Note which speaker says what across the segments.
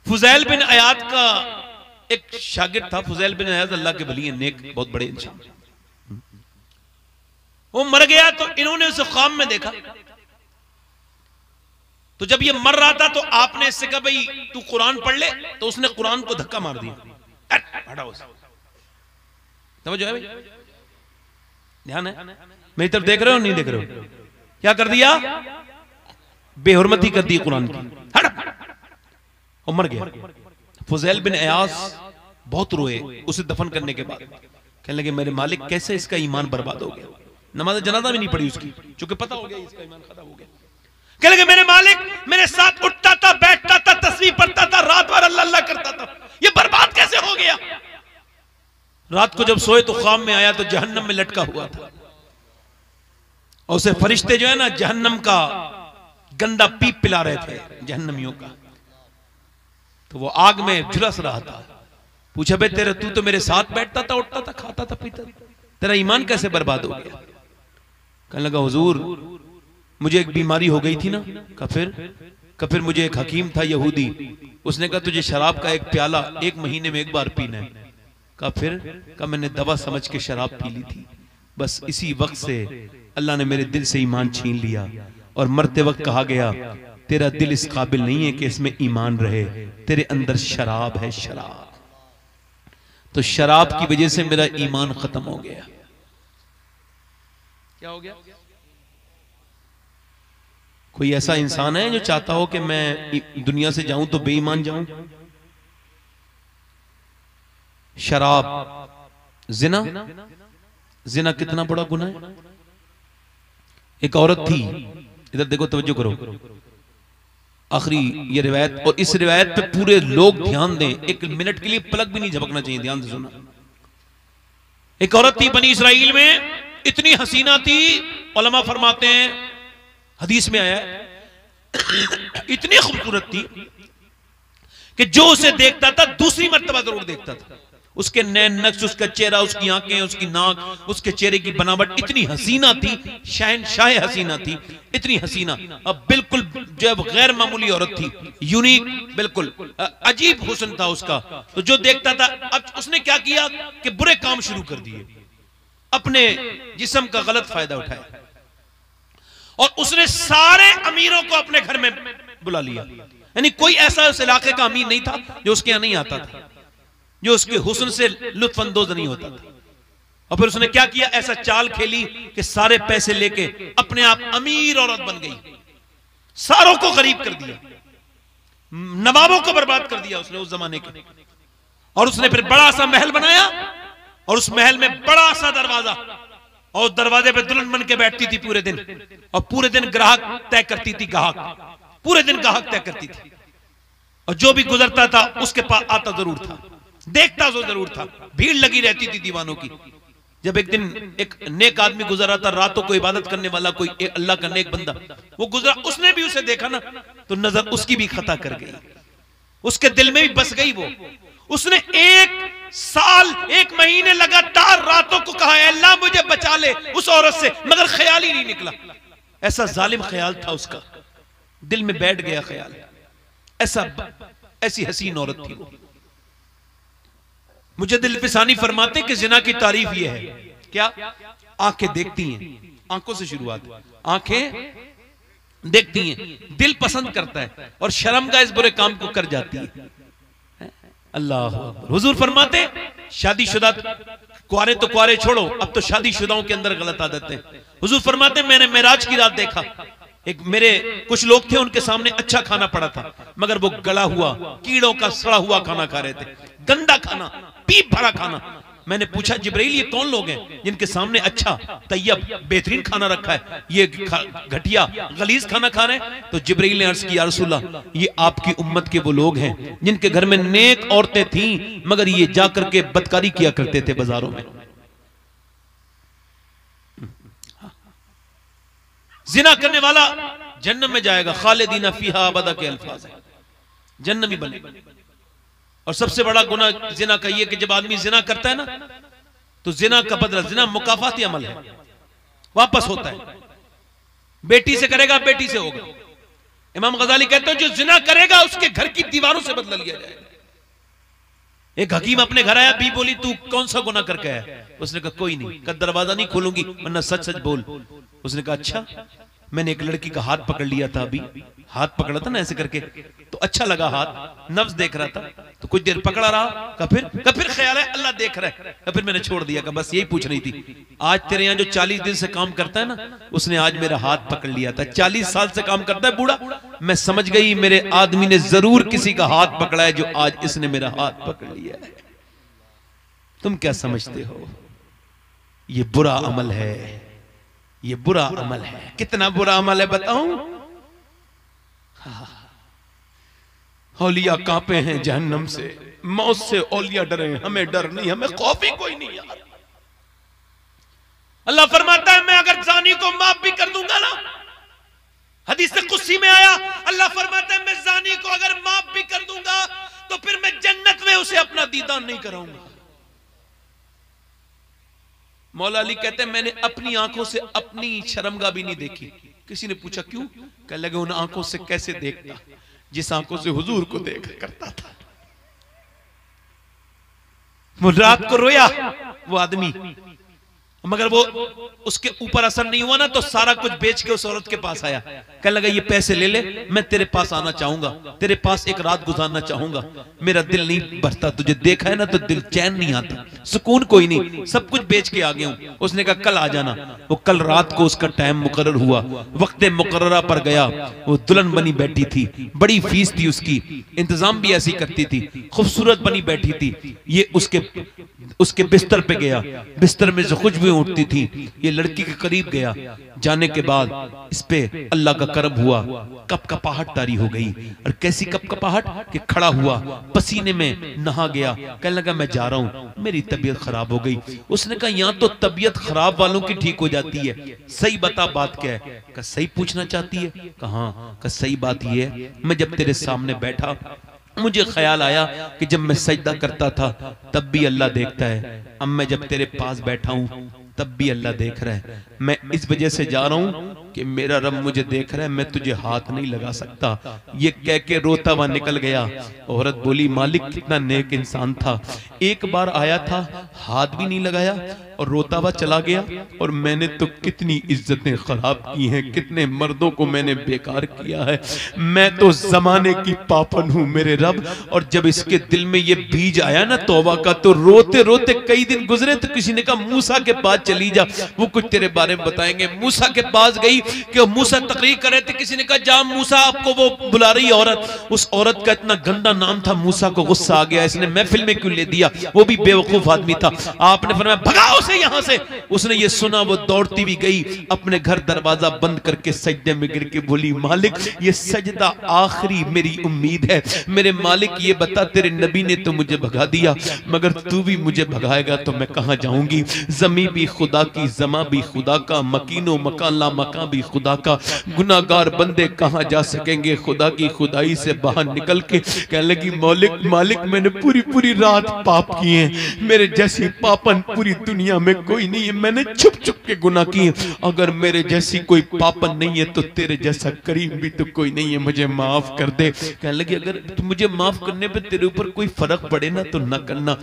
Speaker 1: फुजैल बिन अयाद का एक शागिर्द था। फुजैल बिन अयाद अल्लाह के वली हैं, नेक बहुत बड़े इंसान। वो मर गया तो इन्होंने उसे ख्वाब में देखा। तो जब ये मर रहा था तो आपने इससे कहा भाई तू कुरान पढ़ ले, तो उसने कुरान को धक्का मार दिया। हटाओ, समझो है भाई, ध्यान है, मेरी तरफ देख रहे हो नहीं देख रहे हो? क्या कर दिया? बेहुरमती कर दी कुरान की, हट, और मर गया। फुजैल बिन अयास बहुत रोए उसे दफन करने के बाद। कहने लगे मेरे मालिक कैसे इसका ईमान बर्बाद हो गया। नमाज जनाजा भी नहीं पड़ी उसकी, क्योंकि पता हो गया इसका ईमान खत्म हो गया। कहने लगे मेरे मालिक मेरे साथ उठता था, बैठता था, तस्बीह पढ़ता था, रात भर अल्लाह अल्लाह करता था, ये बर्बाद कैसे हो गया? रात को जब सोए तो ख्वाब में आया तो जहन्नम में लटका हुआ था, और उसे फरिश्ते जो है ना जहन्नम का गंदा पीप पिला रहे थे जहन्नमियों का। तो वो आग में झुलस रहा था। पूछा बे तेरे, तू तो मेरे साथ बैठता था, उठता था, खाता था, पीता था, तेरा ईमान कैसे बर्बाद हो गया? कहने लगा हुजूर मुझे एक बीमारी हो गई थी ना। फिर मुझे एक हकीम था यहूदी, उसने कहा तुझे शराब का एक प्याला 1 महीने में 1 बार पीना है। फिर मैंने दवा समझ के शराब पी ली थी, बस इसी वक्त से अल्लाह ने मेरे दिल से ईमान छीन लिया, और मरते वक्त कहा गया तेरा दिल इस काबिल नहीं है कि इसमें ईमान रहे, तेरे अंदर शराब है, शराब। तो शराब की वजह से मेरा ईमान खत्म हो गया। क्या हो गया? कोई ऐसा इंसान है जो चाहता हो कि मैं दुनिया से जाऊं तो बेईमान जाऊं? शराब, जिना कितना बड़ा गुनाह है। एक औरत थी, इधर देखो, तवज्जो करो, आखिरी ये रिवायत, और इस रिवायत पे पूरे लोग ध्यान दें, 1 मिनट के लिए पलक भी नहीं झपकना चाहिए, ध्यान से सुना। एक औरत थी बनी इसराइल में, इतनी हसीना थी, उलमा फरमाते हैं, हदीस में आया इतनी खूबसूरत थी कि जो उसे देखता था दूसरी मर्तबा जरूर देखता था। उसके नैन नक्श, उसका चेहरा, उसकी आंखें, उसकी नाक, उसके चेहरे की बनावट इतनी हसीना थी, शहनशाह हसीना थी, इतनी हसीना, अब बिल्कुल जो है गैर मामूली औरत थी, यूनिक, बिल्कुल अजीब हुस्न था उसका। तो जो देखता था, अब उसने क्या किया कि बुरे काम शुरू कर दिए, अपने जिस्म का गलत फायदा उठाया, और उसने सारे अमीरों को अपने घर में बुला लिया। यानी कोई ऐसा उस इलाके का अमीर नहीं था जो उसके यहां नहीं आता था, जो उसके हुस्न से लुत्फ अंदोज नहीं होता था। और फिर उसने क्या किया, ऐसा चाल खेली कि सारे पैसे लेके अपने आप अमीर औरत बन गई, सारों को गरीब कर दिया, नवाबों को बर्बाद कर दिया उसने उस जमाने के। और उसने फिर बड़ा सा महल बनाया, और उस महल में बड़ा सा दरवाजा, और दरवाजे पे दुल्हन बन के बैठती थी पूरे दिन, और पूरे दिन ग्राहक तय करती थी, ग्राहक पूरे दिन ग्राहक तय करती थी, और जो भी गुजरता था उसके पास आता जरूर था, देखता जरूर था, भीड़ लगी रहती थी दीवानों की। जब एक दिन एक नेक आदमी गुजरा था, रातों को इबादत करने वाला कोई अल्लाह का नेक बंदा, वो गुजरा, उसने भी उसे देखा ना, तो नजर उसकी भी खता कर गई, उसके दिल में भी बस गई वो। उसने 1 साल 1 महीने लगातार रातों को कहा अल्लाह मुझे बचा ले उस औरत से, मगर ख्याल ही नहीं निकला। ऐसा जालिम ख्याल था उसका, दिल में बैठ गया ख्याल, ऐसी हसीन औरत थी वो। मुझे दिल फिसानी फरमाते कि जिना की तारीफ यह है, क्या? आंखें देखती हैं, आंखों से शुरुआत, आंखें देखती हैं, दिल पसंद करता है, और शर्म का इस बुरे काम को कर जाती है। अल्लाह, हुजूर फरमाते शादीशुदा, कुआरे तो कुआरे छोड़ो, अब तो शादीशुदाओं के अंदर गलत आदत है। हुजूर फरमाते मैंने मेराज की रात देखा, एक मेरे कुछ लोग थे, उनके सामने अच्छा खाना पड़ा था, मगर वो गला हुआ, कीड़ों का सड़ा हुआ खाना खा रहे थे, गंदा खाना, पीप भरा खाना। मैंने पूछा जिब्राइल ये कौन लोग हैं जिनके सामने अच्छा तैयब बेहतरीन खाना रखा है, ये घटिया गलीज खाना खा रहे हैं? तो जिब्राइल ने अर्ज किया या रसूलल्लाह, ये आपकी उम्मत के वो लोग हैं जिनके घर में नेक औरतें थीं, मगर ये जाकर के बदकारी किया करते थे बाजारों में। जिना करने वाला जन्नत में जाएगा, खालिदीना फीहा अबदा के अल्फाज है, जन्नती बने। और सबसे बड़ा गुनाह जिना का ये कि जब आदमी जिना करता है ना, तो जिना का बदला, जिना मुकाफाती अमल है, वापस होता है। बेटी से करेगा बेटी से होगा, इमाम गजाली कहते हैं जो जिना करेगा उसके घर की दीवारों से बदला लिया जाएगा। एक हकीम अपने घर आया, बी बोली तू कौन सा गुनाह करके आया? उसने कहा कोई नहीं। कहा दरवाजा नहीं खोलूंगी वरना सच सच बोल। उसने कहा अच्छा, मैंने एक लड़की का हाथ पकड़ लिया था, अभी हाथ पकड़ा था ना ऐसे करके, तो अच्छा लगा हाथ, नफ्स देख रहा था, तो कुछ देर पकड़ा रहा। का फिर ख्याल है अल्लाह देख रहा है, का फिर मैंने छोड़ दिया। का बस यही पूछ रही थी, आज तेरे यहाँ जो 40 दिन से काम करता है ना, उसने आज मेरा हाथ पकड़ लिया था। 40 साल से काम करता है बूढ़ा, मैं समझ गई मेरे आदमी ने जरूर किसी का हाथ पकड़ा है जो आज इसने मेरा हाथ पकड़ लिया है। तुम क्या समझते हो? ये बुरा अमल है, ये बुरा अमल है। कितना बुरा अमल है बताऊं? औलिया कांपे हैं जहन्नम से, मौत से औलिया डरे, हमें डर नहीं, हमें खौफ ही कोई नहीं यार। अल्लाह फरमाता है मैं अगर जानी को माफ भी कर दूंगा ना, हदीस कुदसी में आया, अल्लाह फरमाता है मैं जानी को अगर माफ भी कर दूंगा तो फिर मैं जन्नत में उसे अपना दीदार नहीं कराऊंगा। मौला अली कहते हैं मैंने अपनी आंखों से अपनी शर्मगाह भी नहीं देखी। किसी ने पूछा क्यों? कह लगे उन आंखों से कैसे देखता जिस आंखों से हुजूर को देखा करता था। वो रात को रोया वो आदमी, मगर वो उसके ऊपर असर नहीं हुआ ना, तो सारा कुछ बेच के उस औरत के पास आया। कहने लगा ये पैसे ले ले, मैं तेरे पास आना चाहूंगा, तेरे पास एक रात गुजारना चाहूंगा, मेरा दिल नहीं भरता, तुझे देखा है ना तो दिल चैन नहीं आता, सुकून कोई नहीं, सब कुछ बेच के आ गया हूं। उसने कहा कल आ जाना। वो कल रात को उसका टाइम मुकर्रर हुआ, वक्त मुकर्ररा पर गया। वो दुल्हन बनी बैठी थी, बड़ी फीस थी उसकी, इंतजाम भी ऐसी करती थी, खूबसूरत बनी बैठी थी। ये उसके बिस्तर पे गया, बिस्तर में से खुशबू उठती थी। ये लड़की के करीब गया, जाने के बाद इस पे अल्लाह का करम हुआ, कपकपाहट तारी हो गई। और कैसी कपकपाहट कि खड़ा हुआ, पसीने में नहा गया। कहने लगा मैं जा रहा हूं, मेरी तबीयत खराब हो गई। उसने कहा यहाँ तो तबीयत खराब वालों की ठीक हो जाती है, सही बता बात क्या है? कहा सही पूछना चाहती है? कहा सही बात ये है, मैं जब तेरे सामने बैठा मुझे ख्याल आया कि जब मैं सजदा करता था तब भी अल्लाह देखता है, अब मैं जब तेरे पास बैठा हूं तब भी अल्लाह देख रहा है। मैं इस वजह से जा रहा हूं कि मेरा रब मुझे देख रहा है, मैं तुझे हाथ नहीं लगा सकता। ये कह के रोता हुआ निकल गया। औरत बोली मालिक कितना नेक इंसान था, एक बार आया था हाथ भी नहीं लगाया और रोता हुआ चला गया। और मैंने तो कितनी इज्जतें खराब की हैं, कितने मर्दों को मैंने बेकार किया है। मैं तो जमाने की पापन हूं मेरे रब। और जब इसके दिल में ये बीज आया ना तौबा का, तो रोते रोते कई दिन गुजरे। तो किसी ने कहा मूसा के पास चली जा, वो कुछ तेरे बारे में बताएंगे। मूसा के पास गई कि मूसा तकरीर कर रहे थे, किसी ने कहा जा मूसा, आपको वो बुला रही औरत। उस औरत का इतना गंदा नाम था, मूसा को गुस्सा आ गया, इसने महफिल में क्यों ले दिया, वो भी बेवकूफ आदमी था। आपने फरमाया भगाओ उसे यहां से। उसने ये सुना, वो दौड़ती भी गई, अपने घर दरवाजा बंद करके सजदे में गिर के बोली मालिक ये सजदा आखिरी मेरी उम्मीद है, मेरे मालिक ये बता तेरे नबी ने तो मुझे भगा दिया, मगर तू भी मुझे भगाएगा तो मैं कहां जाऊंगी। जमी भी खुदा की, जमा भी खुदा का, मकीनो मकाला मका भी खुदा का, गुनाहगार बंदे कहां जा सकेंगे खुदा की खुदाई से बाहर निकल के। कहने लगी मालिक मैंने पूरी पूरी रात पाप किए हैं, मेरे जैसी पापन पूरी दुनिया में कोई नहीं है, मैंने छुप छुप के गुनाह किए। अगर मेरे जैसी कोई पापन नहीं है तो तेरे जैसा करीम भी तो कोई नहीं है, मुझे माफ कर दे। कहने लगी अगर मुझे माफ करने पे तेरे ऊपर कोई फर्क पड़े ना तो ना करना।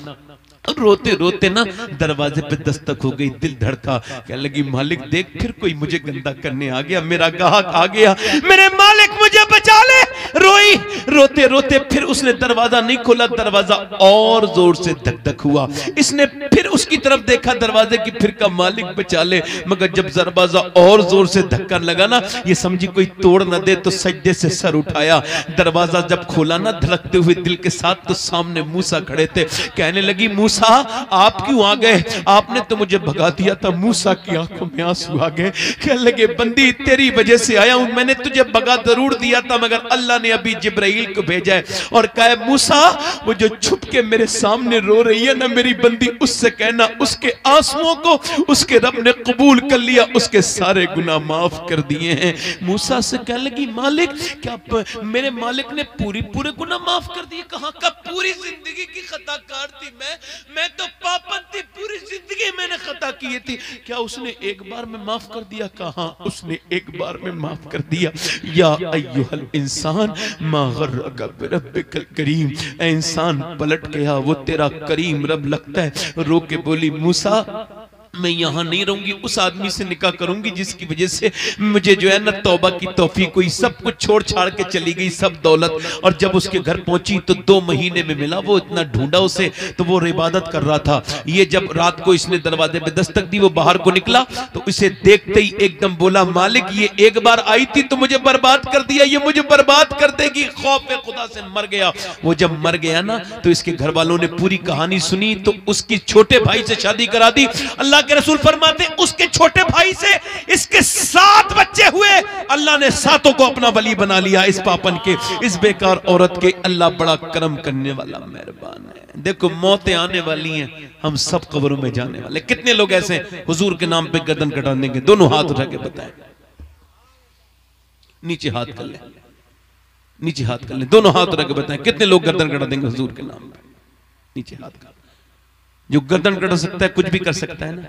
Speaker 1: रोते रोते ना दरवाजे पे दस्तक हो गई, दिल धड़का। कहने लगी मालिक देख फिर कोई मुझे गंदा करने आ गया, मेरा गाहक आ गया, मेरे मालिक मुझे बचा ले। रोई रोते रोते फिर उसने दरवाजा नहीं खोला, दरवाजा और जोर से धक धक हुआ। इसने फिर उसकी तरफ देखा दरवाजे की, फिर का मालिक बचा ले। मगर जब दरवाजा और जोर से धक्का लगा ना, ये समझी कोई तोड़ न दे, तो सजदे से सर उठाया। दरवाजा जब खोला ना धड़कते हुए दिल के साथ, तो सामने मूसा खड़े थे। कहने लगी मूसा आप क्यों आ गए, आपने तो मुझे भगा दिया था। मूसा की आंखों में आंसू आ गए। कहने लगे बंदी तेरी वजह से आया हूं, मैंने तुझे भगा जरूर दिया था, मगर अल्लाह ने अभी जिब्राइल को भेजा है और कहा मूसा वो जो छुप के मेरे सामने रो रही है ना मेरी बंदी, उससे कहना उसके आंसुओं को उसके रब ने कबूल कर लिया, उसके सारे गुनाह माफ कर दिए हैं। मूसा से कहने लगी मालिक क्या मेरे मालिक ने पूरे गुनाह माफ कर दिए? कहां का पूरी जिंदगी की खताकार थी मैं तो पापन थी, पूरी जिंदगी मैंने खता किए थे, क्या उसने एक बार में माफ कर दिया? कहा उसने एक बार में माफ कर दिया। या अय्युहल इंसान मा गर्रका बिरब्बिकल करीम, ऐ इंसान पलट गया, वो तेरा करीम रब लगता है। रो के बोली मूसा मैं यहां नहीं रहूंगी, उस आदमी से निकाह करूंगी जिसकी वजह से मुझे जो है ना तौबा की तौफीक हुई। सब कुछ छोड़ छाड़ के चली गई, सब दौलत, और जब उसके घर पहुंची तो 2 महीने में मिला। वो इतना ढूंढा उसे तो वो इबादत कर रहा था। ये जब रात को इसने दरवाजे पे दस्तक दी, वो बाहर को निकला तो इसे देखते ही एकदम बोला मालिक ये एक बार आई थी तो मुझे बर्बाद कर दिया, ये मुझे बर्बाद कर देगी। खौफ खुदा से मर गया। वो जब मर गया ना तो इसके घर वालों ने पूरी कहानी सुनी तो उसकी छोटे भाई से शादी करा दी। अल्लाह के रसूल फरमाते उसके छोटे भाई से इसके 7 बच्चे हुए। अल्लाह ने 7 को अपना वली बना लिया। इस पापन के, इस बेकार औरत के अल्लाह बड़ा करम करने वाला मेहरबान है। देखो मौतें आने वाली हैं, हम सब कब्रों में जाने वाले। कितने लोग ऐसे हुजूर के नाम पे गर्दन कटा देंगे? दोनों हाथ उठा के बताएं, नीचे हाथ कर ले, नीचे हाथ कर ले, दोनों हाथ उठा के बताएं कितने लोग गर्दन कटा देंगे हुजूर के नाम पे? नीचे हाथ कर। जो गर्दन कटा सकता है कुछ भी कर सकता है ना,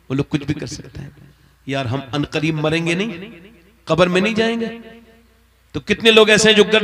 Speaker 1: वो लोग कुछ भी कर सकता है। यार हम अनकरीब मरेंगे नहीं, कब्र में नहीं जाएंगे, तो कितने लोग ऐसे हैं जो